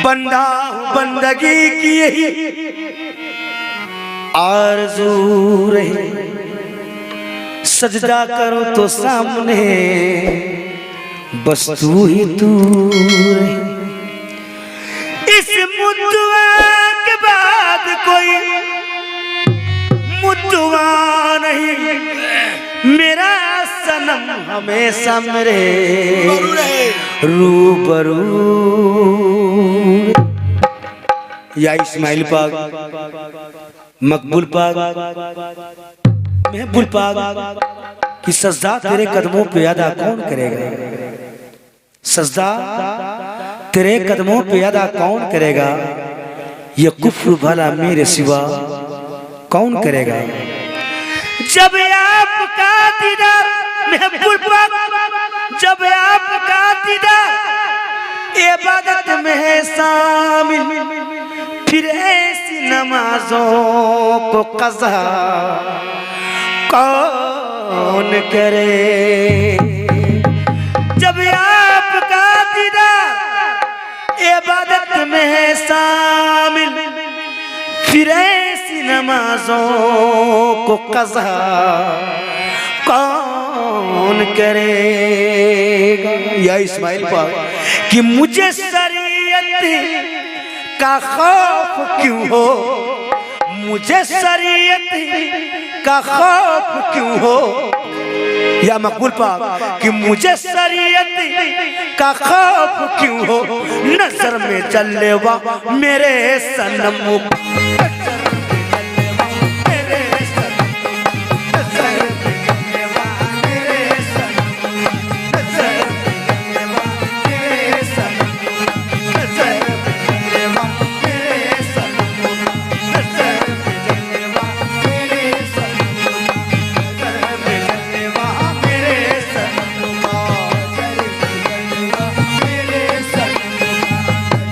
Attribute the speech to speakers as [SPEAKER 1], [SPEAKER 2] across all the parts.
[SPEAKER 1] बंदा बंदगी की यही आरज़ू रही, सजदा करो तो सामने बस तू ही तू रही। इस मुद्दुआ के बाद कोई मुद्दुआ नहीं, मेरा सनम हमेशा मेरे रूबरू। या इस्माइल पाक, मकबूल पाक, महबूब पाक की सजदा तेरे कदमों पे अदा कौन करेगा? सजदा तेरे कदमों पे अदा कौन करेगा? ये कुफ्र भला मेरे सिवा कौन करेगा? जब आपका दीदार महबूब पाक, जब आपका दीदार इबादत में है शामिल, फिर ऐसी नमाजों को क़ज़ा कौन करे? जब आपका दीदार इबादत में है शामिल, फिर ऐसी नमाजों को क़ज़ा कौन करेगा? या इस्माइल पाक कि मुझे शरीयत का खौफ क्यों हो, मुझे शरीयत का खौफ क्यों हो? या मकबूल पाक कि मुझे शरीयत का खौफ क्यों हो? नजर में जलवा मेरे सनम,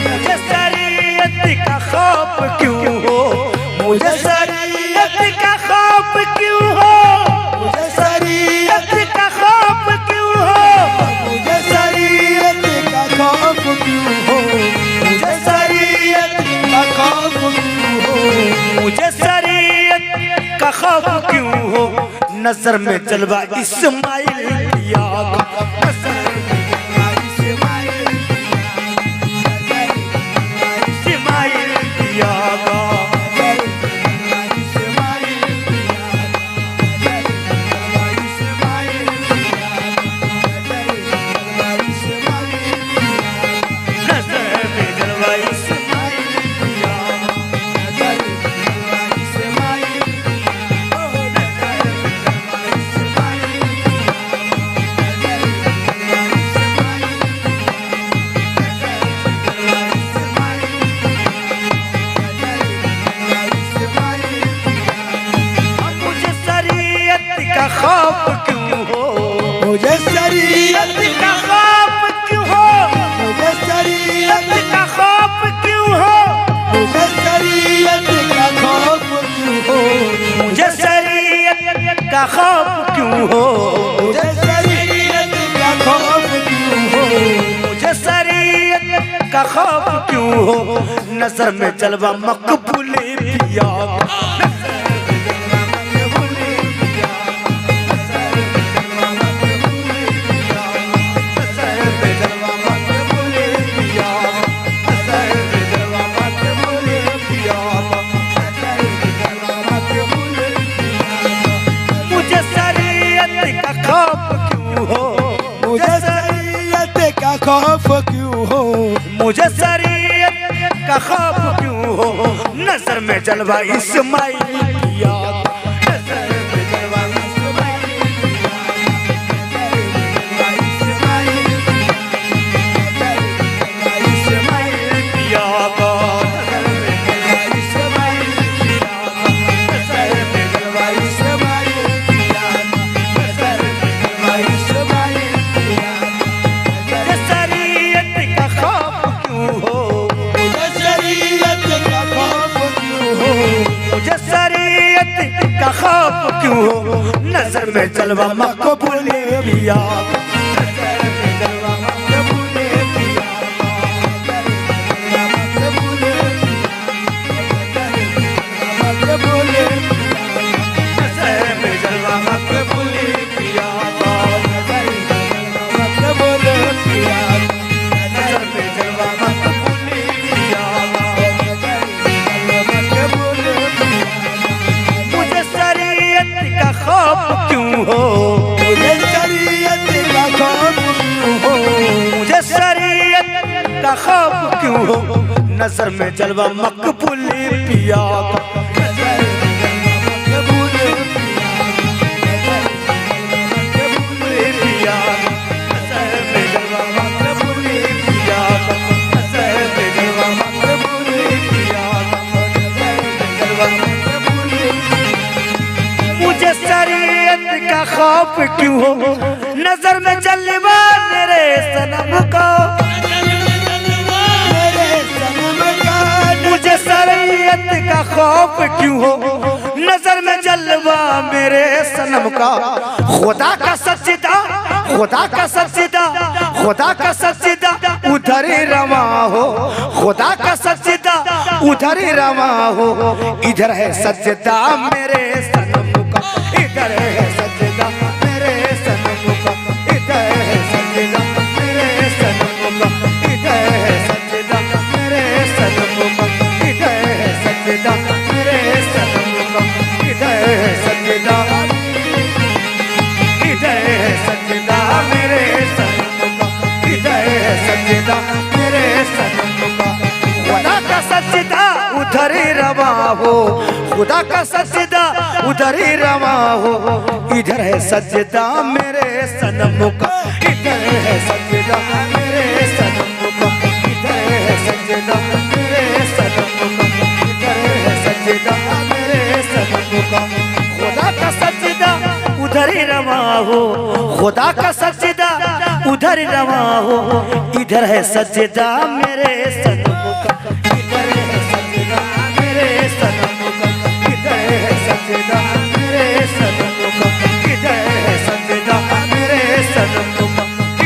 [SPEAKER 1] मुझे शरीयत का खौफ क्यों हो? मुझे शरीयत का खौफ क्यों हो? मुझे शरीयत का खौफ क्यों हो? मुझे शरीयत का खौफ क्यों हो? मुझे शरीयत का खौफ क्यों हो? नजर में जलवा इस्माइल दिया, खौफ क्यों हो? मुझे शरीयत का खौफ क्यों हो? मुझे शरीयत का खौफ क्यों हो? मुझे शरीयत का खौफ क्यों हो? मुझे शरीयत का खौफ क्यों हो? मुझे शरीयत का खौफ क्यों हो? मुझे शरीयत का खौफ क्यों हो? नजर में जलवा मकबूल पिया, खौफ क्यों हो? मुझे शरीयत का खौफ क्यों हो? नजर में जलवा इस्माइल पिया, नजर में जलवा का खौफ क्यों हो? नजर में जलवा मकबूल पिया, नजर में जलवा मकबूल पिया। का खौफ क्यों हो, नजर में जलवा मकबूली पिया का। मुझे शरीयत का खौफ क्यों हो, नजर में जलवा मेरे सनम का। मुझे शरीयत का खौफ क्यों हो, नजर में जलवा मेरे सनम का। खुदा का सजदा, खुदा का सजदा, खुदा का सजदा उधर ही रवा हो, खुदा का सजदा उधर ही रवा हो। इधर है सजदा मेरे सनम का, इधर है सजदा मेरे सनम का, इधर है सजदा मेरे सनम का, इधर है सजदा मेरे सनम का, इधर है सजदा मेरे सनम का, इधर है सजदा, इधर है सजदा मेरे सनम का, इधर है सजदा मेरे सनम का। खुदा का सजदा उधर ही रवा हो, खुदा का सजदा उधर ही रवा हो। इधर है सजदा मेरे सनम का, इधर है सजदा मेरे सनम का, इधर है सजदा मेरे सनम का, इधर है सजदा मेरे सनम का। खुदा का सजदा उधर ही रवा हो, खुदा का सजदा उधर ही रवा हो। इधर है सजदा मेरे सनम का, इधर है सजदा मेरे सनम का, इधर है सजदा मेरे सनम का, इधर है सजदा मेरे सनम का,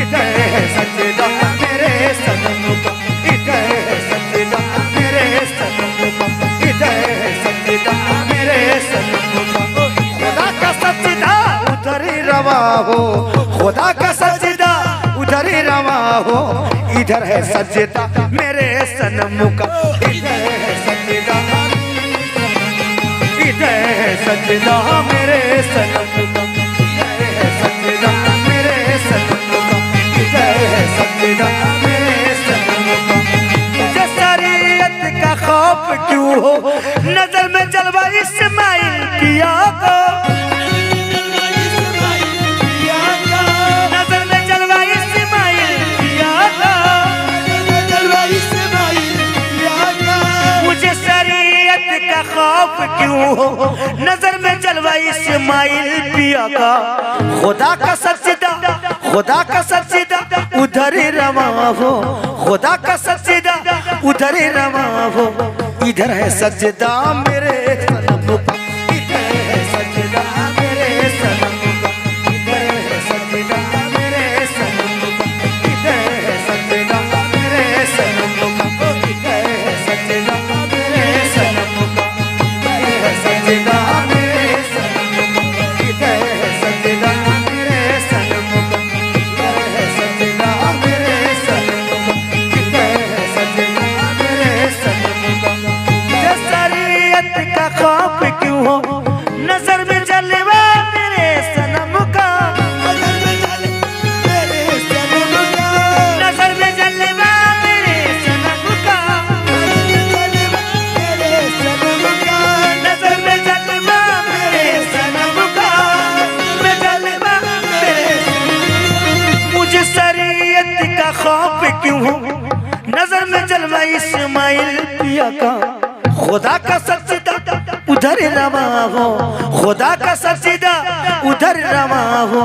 [SPEAKER 1] इधर है सजदा मेरे सनम का, इधर है सजदा मेरे सनम का, इधर है सजदा मेरे सनम का। खुदा का सजदा उधर ही रवा हो, खुदा का सजदा उधर ही रवा हो। इधर है सजदा मेरे सनम का, इधर है सजदा, इधर है सजदा मेरे सनम का, इधर है सजदा मेरे सनम का, इधर है सजदा मेरे सनम का। मुझे शरीयत का खौफ क्यों हो, नजर में जलवा इस्माइल पिया को। नजर में जलवा इस्माइल पिया को, मुझे शरीयत का खौफ क्यों हो, नजर में जलवा इस्माइल पिया का। खुदा का सजदा, खुदा का सजदा उधर ही रवा हो, खुदा का सजदा उधर ही रवा हो। इधर है सजदा मेरे सनम का, इधर है सजदा मेरे सनम का, इधर है सजदा मेरे सनम का, इधर है सजदा मेरे सनम का, इधर है सजदा मेरे सनम का, इधर है सजदा मेरे सनम का, इधर है सजदा मेरे सनम का, इधर है सजदा मेरे सनम का, इधर है सजदा मेरे सनम का। मुझे शरीयत का खौफ क्यों हो, नजर में जलवा मेरे सनम का, नजर में जलवा मेरे सनम का, नजर में जलवा मेरे सनम का, नजर में जलवा मेरे सनम का, में जलवा मेरे। मुझे शरीयत का खौफ क्यों हो, नजर में जलवा इस्माइल पिया का। खुदा का सजदा उधर रवा हो, खुदा का सजदा उधर रवा हो।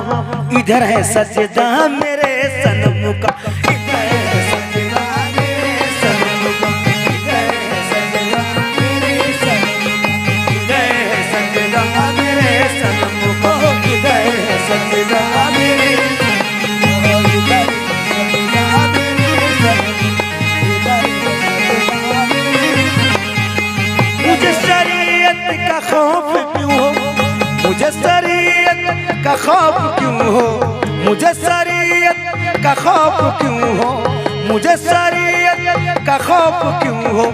[SPEAKER 1] इधर है सजदा मेरे सनम का, इधर है सजदा मेरे सनम का, इधर है सजदा मेरे सनम का, इधर है सजदा मेरे सनम का, इधर है सजदा मेरे मुझे शरीयत का खौफ क्यों हो, मुझे शरीयत का खौफ क्यों हो, मुझे शरीयत का खौफ क्यों हो, मुझे शरीयत का खौफ क्यों हो।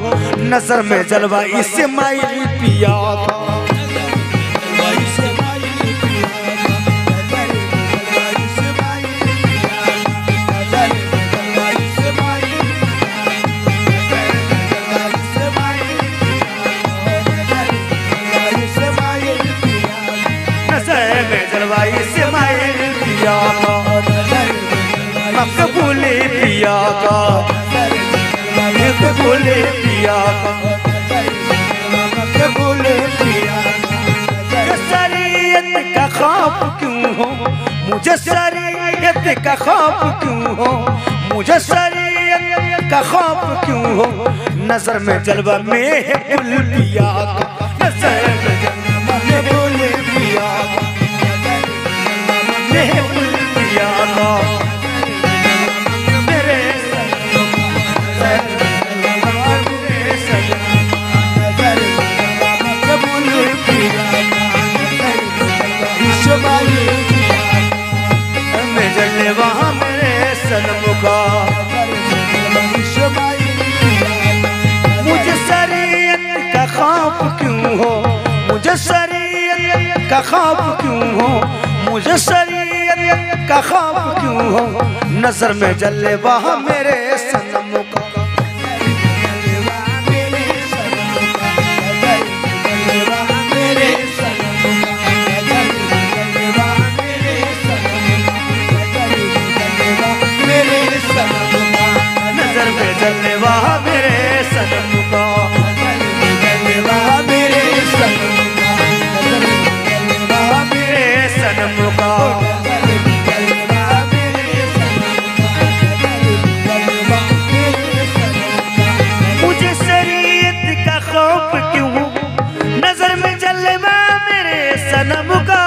[SPEAKER 1] नजर में जलवा इस्माइल पिया का, भूले पिया भूले पिया। शरीयत का खौफ क्यों हो मुझे, शरीयत का खौफ क्यों हो मुझे, शरीयत का खौफ क्यों हो। नजर में जलवा में है गुल पिया का, नजर में जलवा में भूले पिया में है गुल पिया का। मेरे वहाँ मेरे सनम का। मुझे शरीयत का खौफ क्यों हो मुझे, शरीयत का खौफ क्यों हो मुझे, शरीयत का खौफ क्यों हो। नजर में जले वहाँ मेरे सनम का। जलने वहाँ मेरे सनम का, जलने वहाँ मेरे सनम का, जलने वहाँ मेरे सनम का। मुझे शरीयत का खौफ क्यों हो नजर में जलवा मेरे सनम का।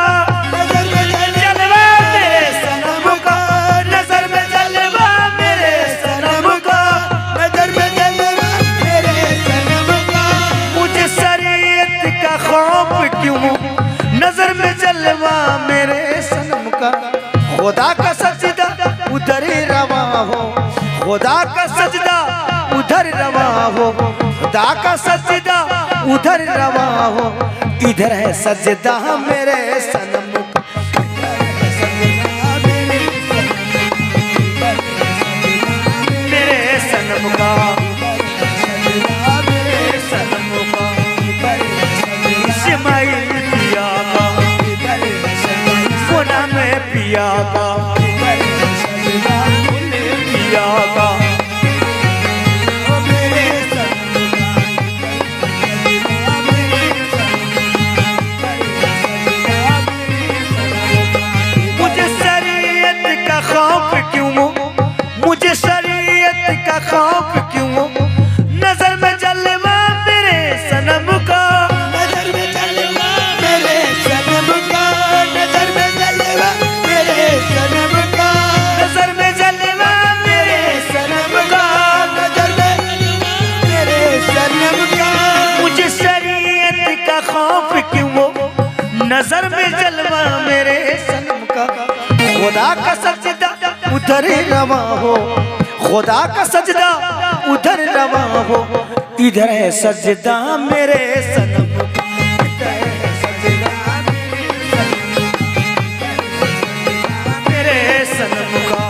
[SPEAKER 1] नजर में जलवा मेरे सनम का। खुदा का सजदा उधर रवा हो, खुदा का सजदा उधर रवा हो, खुदा का सजदा उधर रवा हो। इधर है सजदा मेरे सनम का, मेरे सनम का, मेरे सनम का। इस्माइल पिया का, सोना में पिया का, पिया का। मुझे शरीयत का खौफ क्यों हो मुझे, शरीयत का खौफ क्यों हो। नजर में जलवा मेरे सनम का, नजर में जलवा मेरे सनम का, नजर में जलवा मेरे सनम का, नजर में जलवा मेरे सनम का, नजर में मेरे सनम का। मुझे शरीयत का खौफ क्यों हो नजर में जलवा मेरे सनम का। खुदा का सजदा उधर रवा हो, खुदा का सजदा उधर रवा हो। इधर है सजदा मेरे सनम का, मेरे सनम का।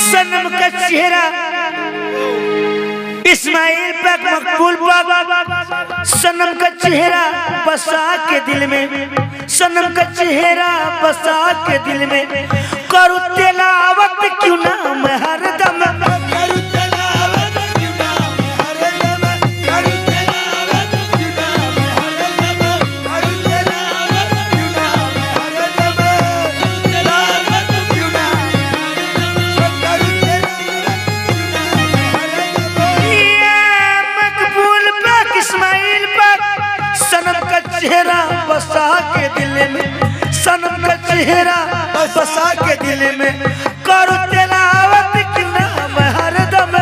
[SPEAKER 1] सनम का चेहरा इस्माइल पाक मकबूल पाक, सनम का चेहरा बसा के दिल में, सनम का चेहरा बसा के दिल में। करूँ तिलावत क्यों ना मैं हरदम, करूँ तिलावत क्यों ना मैं हरदम, करूँ तिलावत क्यों ना मैं हरदम, करूँ तिलावत क्यों ना मैं हरदम, तिलावत क्यों ना करूँ तिलावत क्यों ना मैं हरदम। ये मकबूल पाक इस्माइल पाक, सनम का चेहरा बसा के दिल में, सनम का चेहरा बसा के दिल में। करूँ तिलावत क्यों ना मैं हरदम,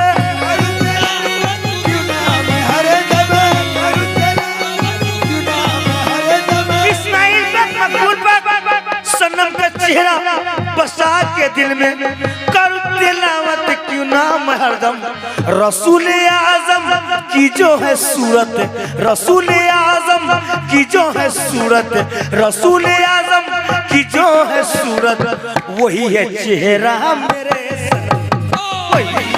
[SPEAKER 1] करूँ तिलावत क्यों ना मैं हरदम, करूँ तिलावत क्यों ना मैं हरदम। इस्माइल पाक मकबूल पाक, सनम का चेहरा बसा के दिल में। करूँ तिलावत क्यों ना मैं हरदम। रसूल आजम की जो है सूरत, रसूल आजम की जो है सूरत, रसूल आजम की जो है सूरत, वही है चेहरा मेरे सनम, वही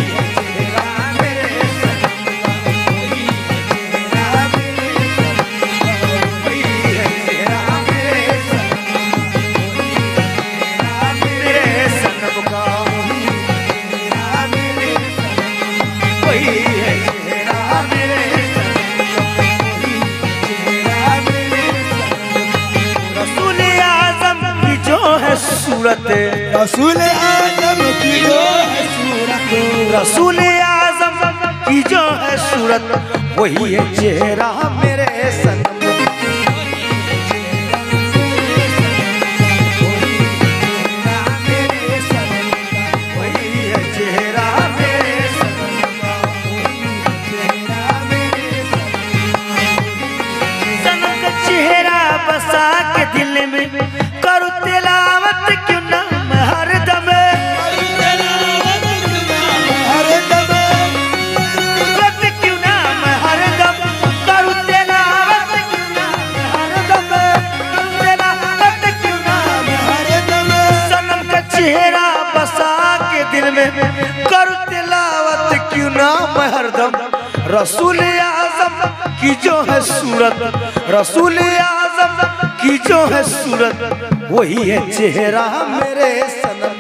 [SPEAKER 1] सूरत,
[SPEAKER 2] रसूल आजम की जो है सूरत,
[SPEAKER 1] रसूल आजम की जो है सूरत, वही है चेहरा मेरे सनम, वही है चेहरा मेरे सनम का चेहरा बसा के दिल में करूं तिलावत क्यों ना मैं हरदम, क्यों ना मैं हरदम करूं तिलावत, क्यों ना मैं हरदम, तिलावत क्यों ना मैं हरदम, सनम का चेहरा बसा के दिल में करूं तिलावत क्यों ना मैं हरदम, रसूल आजम की जो है सूरत, रसूल आजम की जो है सूरत, वही है चेहरा मेरे सनम,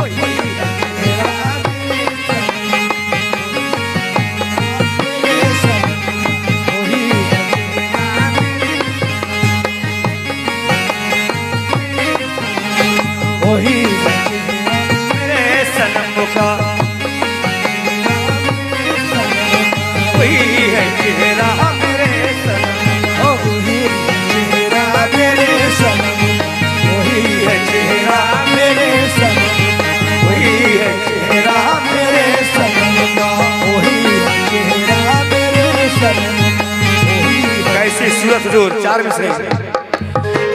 [SPEAKER 1] वही है चेहरा मेरे सनम, वही है, वही मेरे सनम का, वही है चेहरा मेरे सनम, वही चेहरा मेरे सनम, वही है चेहरा मेरे सनम, वही है चेहरा मेरे सनम का, वही है चेहरा मेरे सनम, कैसी सूरत जोर चार मिसरे।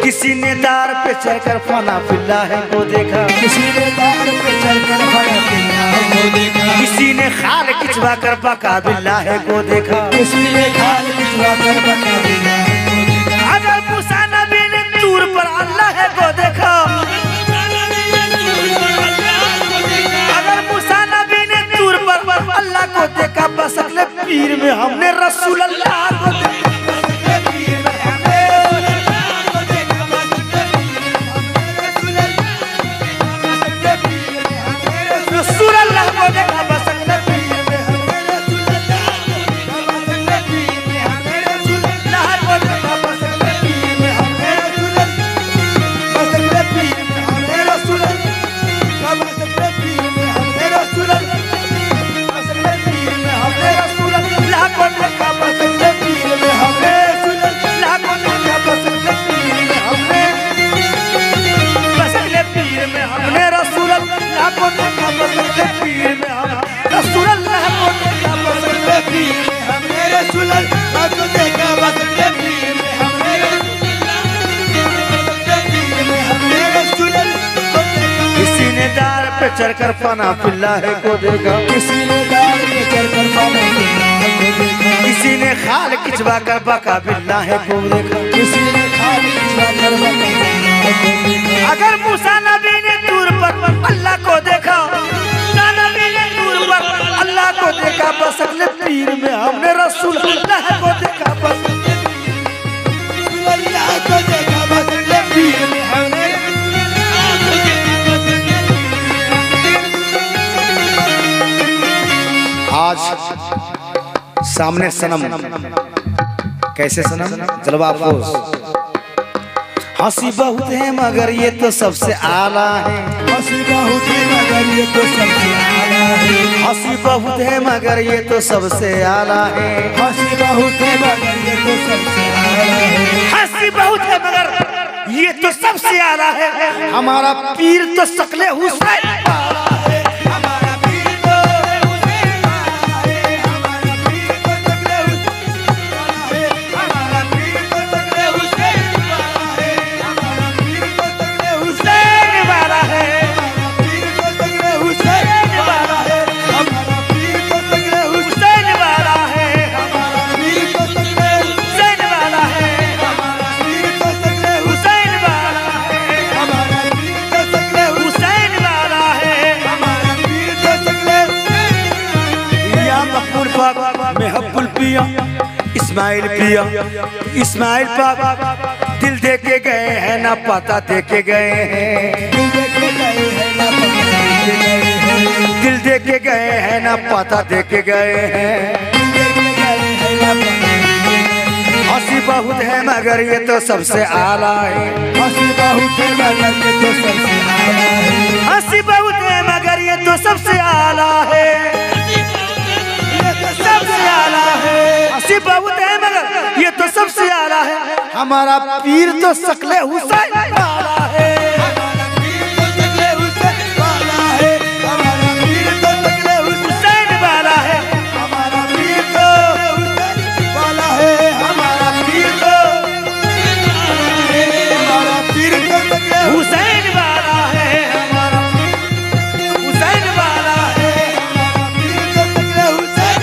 [SPEAKER 1] किसी ने दार पे चढ़कर फना फिल्ला है को देखा,
[SPEAKER 2] किसी ने दार पे चढ़कर फना फिल्ला है को देखा,
[SPEAKER 1] किसी ने खाल खिंचवा कर पका बिल्ला है को देखा,
[SPEAKER 2] किसी ने खाल खिंचवा कर पका बिल्ला है को देखा,
[SPEAKER 1] अगर मूसा नबी ने तूर पर अल्लाह है को देखा, अगर मूसा नबी ने तूर पर अल्लाह को देखा, बस अगले पीर में हमने रसूल अल्लाह को देखा, रसूल अल्लाह को देखा, बस अगले पीर में हमने रसूल अल्लाह को देखा, बस अगले पीर में हमने रसूल अल्लाह, बस अगले पीर में हमने रसूल अल्लाह, बस अगले पीर में हमने रसूल अल्लाह, बस अगले पीर में हमने रसूल अल्लाह को देखा, बस अगले पीर में हमने रसूल अल्लाह को देखा, बस अगले पीर में हमने, बस अगले पीर में हमने रसूल अल्लाह को देखा, बस अगले पीर में हम रसूल अल्लाह को देखा, बस अगले पीर में हमने रसूल अल्लाह को देखा, बस अगले पीर में हमने रसूल अल्लाह को देखा। किसी ने दार पे चढ़कर फना फिल्ला है को देखा,
[SPEAKER 2] किसी ने दार पे चढ़कर फना फिल्ला है को देखा,
[SPEAKER 1] किसी ने खाल खिंचवा कर बका बिल्ला है को देखा,
[SPEAKER 2] किसी ने खाल खिंचवा कर बका बिल्ला है को देखा,
[SPEAKER 1] अगर मूसा नबी ने दूर पर अल्लाह को देखा, मूसा नबी ने दूर पर अल्लाह को देखा, बस अगले पीर में हमने रसूल अल्लाह को देखा, बस
[SPEAKER 2] रसूल अल्लाह को देखा, बस अगले पीर में हमने
[SPEAKER 1] आज सामने सनम, कैसे सनम जलवा अफरोज, हंसी बहुत है मगर ये तो सबसे आला है,
[SPEAKER 2] हंसी बहुत है मगर ये तो सबसे आला है,
[SPEAKER 1] हंसी बहुत है मगर ये तो सबसे आला है,
[SPEAKER 2] हंसी बहुत है मगर ये तो सबसे आला है,
[SPEAKER 1] हंसी बहुत है मगर ये तो सबसे आला है, हमारा पीर तो शकले हुसैन वाला है, हमारा पीर तो हुसैन वाला है, हमारा पीर तो शकले हुसैन वाला है, हमारा पीर तो शकले हुसैन वाला है, हमारा पीर तो शकले हुसैन वाला है, हमारा पीर तो शकले हुसैन वाला है, हमारा पीर तो मकबूल पाक महबूल पिया इस्माइल पिया इस्माइल पाक दिल दे के गए हैं ना पता दे के गए हैं दिल दे के गए हैं ना पता दे के गए हैं हंसी बहुत है मगर ये तो सबसे आला है
[SPEAKER 2] हंसी बहुत है मगर ये तो सबसे आला है
[SPEAKER 1] हंसी बहुत है मगर ये तो सबसे आला है सबसे आला है हंसी बहुत है मगर ये तो सबसे आला है हमारा पीर तो शकले हुसैन वाला है
[SPEAKER 2] हमारा पीर तो शकले हुसैन वाला है हमारा पीर तो शकले
[SPEAKER 1] हुसैन वाला है
[SPEAKER 2] हमारा पीर तो हुसैन वाला है हमारा पीर तो शकले
[SPEAKER 1] हुसैन वाला है हमारा हुसैन वाला है
[SPEAKER 2] हमारा पीर तो शकले हुसैन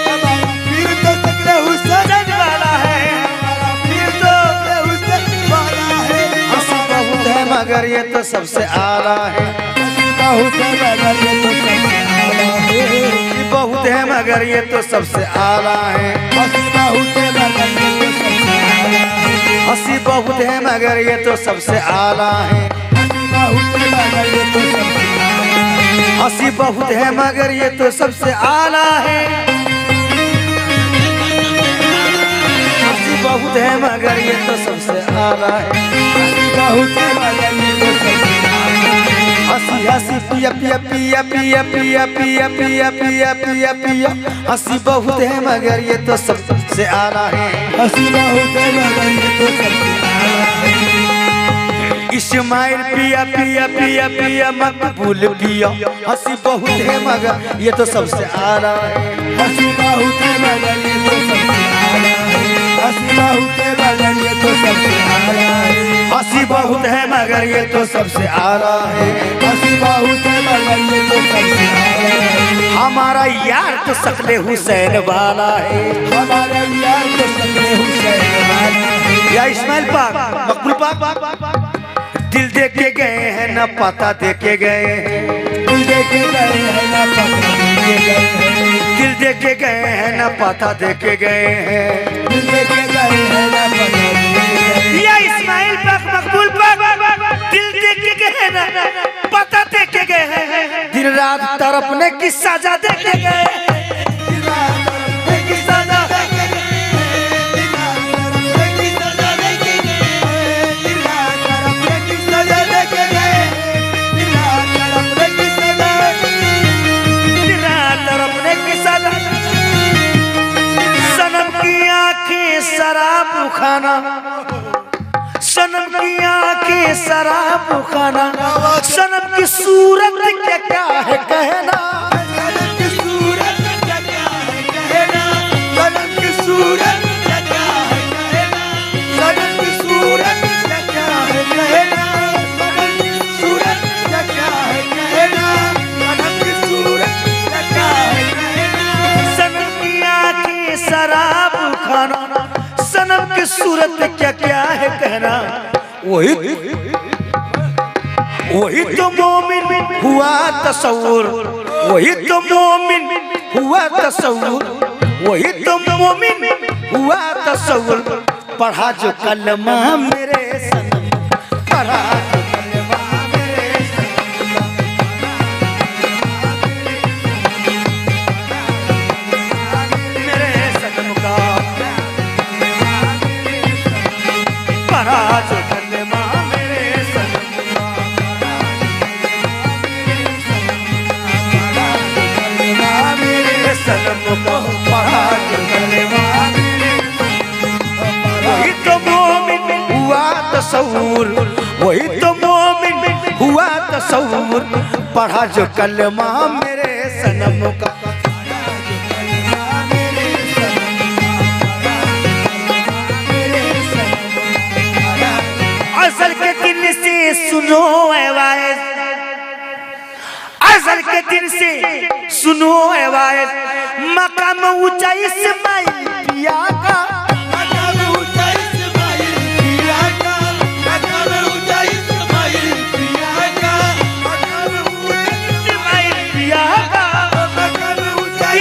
[SPEAKER 2] हमारा पीर तो शकले हुसैन
[SPEAKER 1] वाला है
[SPEAKER 2] हमारा पीर तो हुसैन वाला है
[SPEAKER 1] हंसी बहुत है मगर ये तो सबसे आला है
[SPEAKER 2] हंसी बहुत है मगर ये तो सबसे आला है
[SPEAKER 1] हंसी बहुत है मगर ये तो सबसे आला है
[SPEAKER 2] हंसी बहुत है मगर ये तो सबसे आला है
[SPEAKER 1] हंसी बहुत है मगर ये तो सबसे आला है
[SPEAKER 2] हंसी बहुत है मगर ये तो सबसे आला है
[SPEAKER 1] हंसी बहुत है मगर ये तो सबसे आला है
[SPEAKER 2] बहुत है मगर ये तो सबसे
[SPEAKER 1] हंसी हंसी पिया पिया पिया पिया पिया पिया पिया पिया पिया पिया हंसी बहुत है मगर ये तो सबसे आला है
[SPEAKER 2] हंसी बहुत है मगर ये तो सबसे आला है
[SPEAKER 1] इस्माइल पिया पिया पिया पिया मकबूल पिया हंसी बहुत है मगर ये तो सबसे आला है
[SPEAKER 2] हंसी बहुत है मगर ये तो सबसे आला है हंसी बहुत है मगर ये तो सबसे आला है
[SPEAKER 1] हंसी बहुत है मगर ये तो सबसे आला है
[SPEAKER 2] हंसी बहुत है मगर ये तो सबसे आला है
[SPEAKER 1] हमारा यार तो शकले हुसैन वाला है
[SPEAKER 2] हमारा यार तो शकले हुसैन वाला है
[SPEAKER 1] या इस्माइल पाक मकबूल पाक दिल दे के गए हैं ना पता दे के गए हैं
[SPEAKER 2] दिल दे के गए हैं ना पता दे के गए हैं
[SPEAKER 1] दिल दे के गए हैं ना पता दे के गए हैं
[SPEAKER 2] दिल दे के गए हैं ना पता दे के गए हैं
[SPEAKER 1] या इस्माइल पाक मकबूल पाक दिल दे के गए हैं ना पता दे के गए हैं दिन रात तड़पने की सजा दे के गए
[SPEAKER 2] दिन रात तड़पने की सजा दे के गए दिन रात तड़पने की सजा दे के गए दिन रात तड़पने की सजा दे के गए दिन रात तड़पने की सजा
[SPEAKER 1] दिन रात तड़पने की सजा सनम की आंखें शराब खाना सनम की आंखें शराब खाना सनम की सूरत क्या है कहना
[SPEAKER 2] सनम की सूरत क्या है कहना सनम की सूरत क्या है कहना सनम की सूरत क्या है कहना सनम की सूरत क्या है कहना सनम की सूरत क्या है कहना
[SPEAKER 1] सनम की आंखें शराब खाना सनम की सूरत क्या है कहना वही तो मोमिन हुआ तसव्वुर वही तो मोमिन हुआ तसव्वुर वही तो मोमिन हुआ तसव्वुर पढ़ा जो कलमा मेरे सनम पढ़ा जो कलमा मेरे सनम का पढ़ा जो कलमा मेरे सनम सनम को पढ़ा जो कलमा वही तो मोमिन हुआ तसव्वुर वही तो मोमिन हुआ तसव्वुर पढ़ा जो कलमा मेरे सनम का असल के दिन से सुनो वायस असल के दिन से सुनो वायस मकाम ऊंचा इस्माइल पिया का
[SPEAKER 2] मकाम ऊंचा इस्माइल पिया का मकाम ऊंचा इस्माइल पिया का मकाम ऊंचा
[SPEAKER 1] इस्माइल पिया का
[SPEAKER 2] मकाम ऊंचा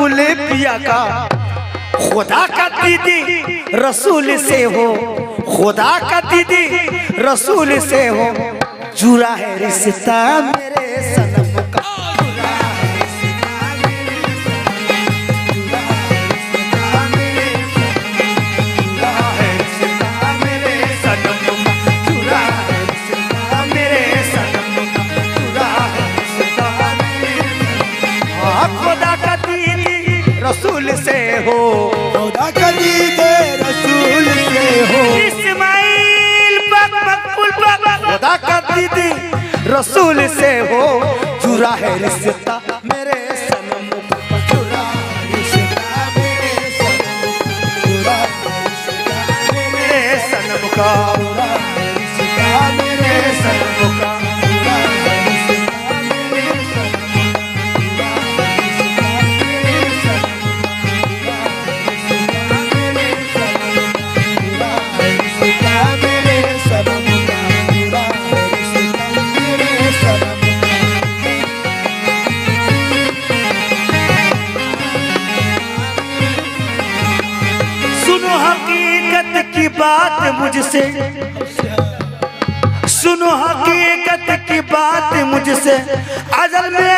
[SPEAKER 1] मकबूल पिया का, खुदा का दीदी रसूल से हो, खुदा का दीदी रसूल से हो, जुड़ा है रिश्ता मेरे सनम का। रसूल से हो,
[SPEAKER 2] खुदा का दीदे रसूल से हो,
[SPEAKER 1] इस्माइल मकबूल खुदा का दीदी रसूल से हो, जुड़ा है रिश्ता मेरे सनम का,
[SPEAKER 2] जुड़ा रिश्ता मेरे सनम का,
[SPEAKER 1] जुड़ा रिश्ता मेरे सनम का,
[SPEAKER 2] जुड़ा रिश्ता मेरे सनम का, जुड़ा रिश्ता मेरे सनम का।
[SPEAKER 1] सुनो हकीकत की बात मुझसे, सुनो हकीकत की बात मुझसे, अजल में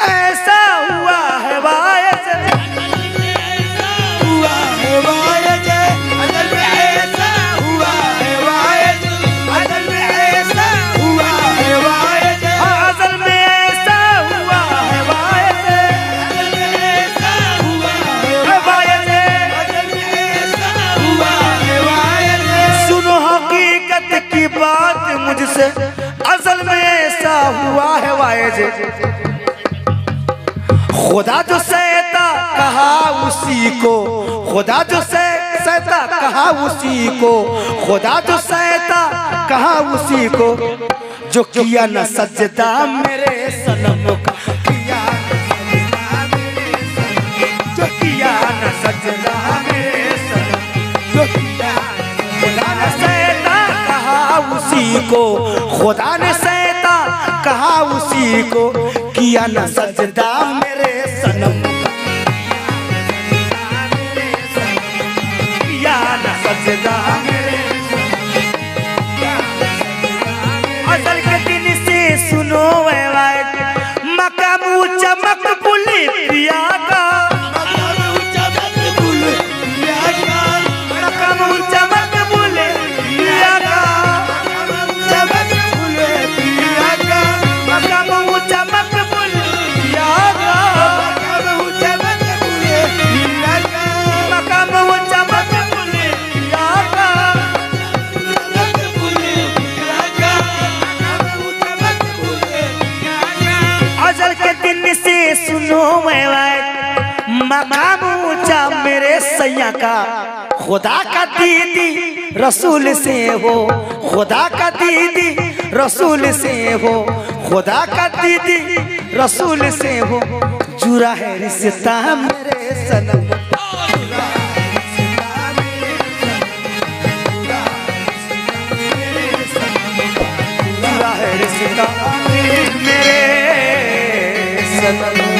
[SPEAKER 1] ऐसा हुआ है वायस,
[SPEAKER 2] हुआ है वायस, अजल में ऐसा हुआ है वायस, अजल में ऐसा हुआ है वायस,
[SPEAKER 1] अजल में ऐसा हुआ है वायस,
[SPEAKER 2] अजल में ऐसा हुआ है
[SPEAKER 1] वायस,
[SPEAKER 2] अजल में ऐसा हुआ है वायस।
[SPEAKER 1] सुनो हकीकत की बात मुझसे, अजल में ऐसा हुआ है वायस, खुदा जो सहता कहा उसी को, खुदा जो सहता कहा उसी को, खुदा जो सहता कहा उसी को, जो किया न सजदा मेरे सनम का, किया जो किया न सजदा मेरे सनम, जो किया खुदा ने सहता कहा उसी को, खुदा ने सहता कहा उसी को, किया न सजदा मेरे सनम का, किया न सजदा मेरे असल के दिन से सुनो मकाम ऊंचा मकबूल पिया का,
[SPEAKER 2] मकाम ऊंचा मकबूल पिया का,
[SPEAKER 1] मकाम ऊंचा मकबूल पिया का,
[SPEAKER 2] मकाम ऊंचा मकबूल पिया का,
[SPEAKER 1] मकाम ऊंचा मकबूल पिया का,
[SPEAKER 2] मकाम ऊंचा मकबूल पिया का,
[SPEAKER 1] मकाम ऊंचा मकबूल पिया का,
[SPEAKER 2] मकबूल पिया का, मकाम ऊंचा मकबूल पिया का।
[SPEAKER 1] अजल के दिन से सुनो मकाम ऊंचा मेरे सैया का, खुदा का दीदी रसूल से हो, खुदा का दीदी रसूल से हो, खुदा का दीदी रसूल से हो, जुड़ा है रिश्ता मेरे सनम का, जुड़ा है रिश्ता मेरे सनम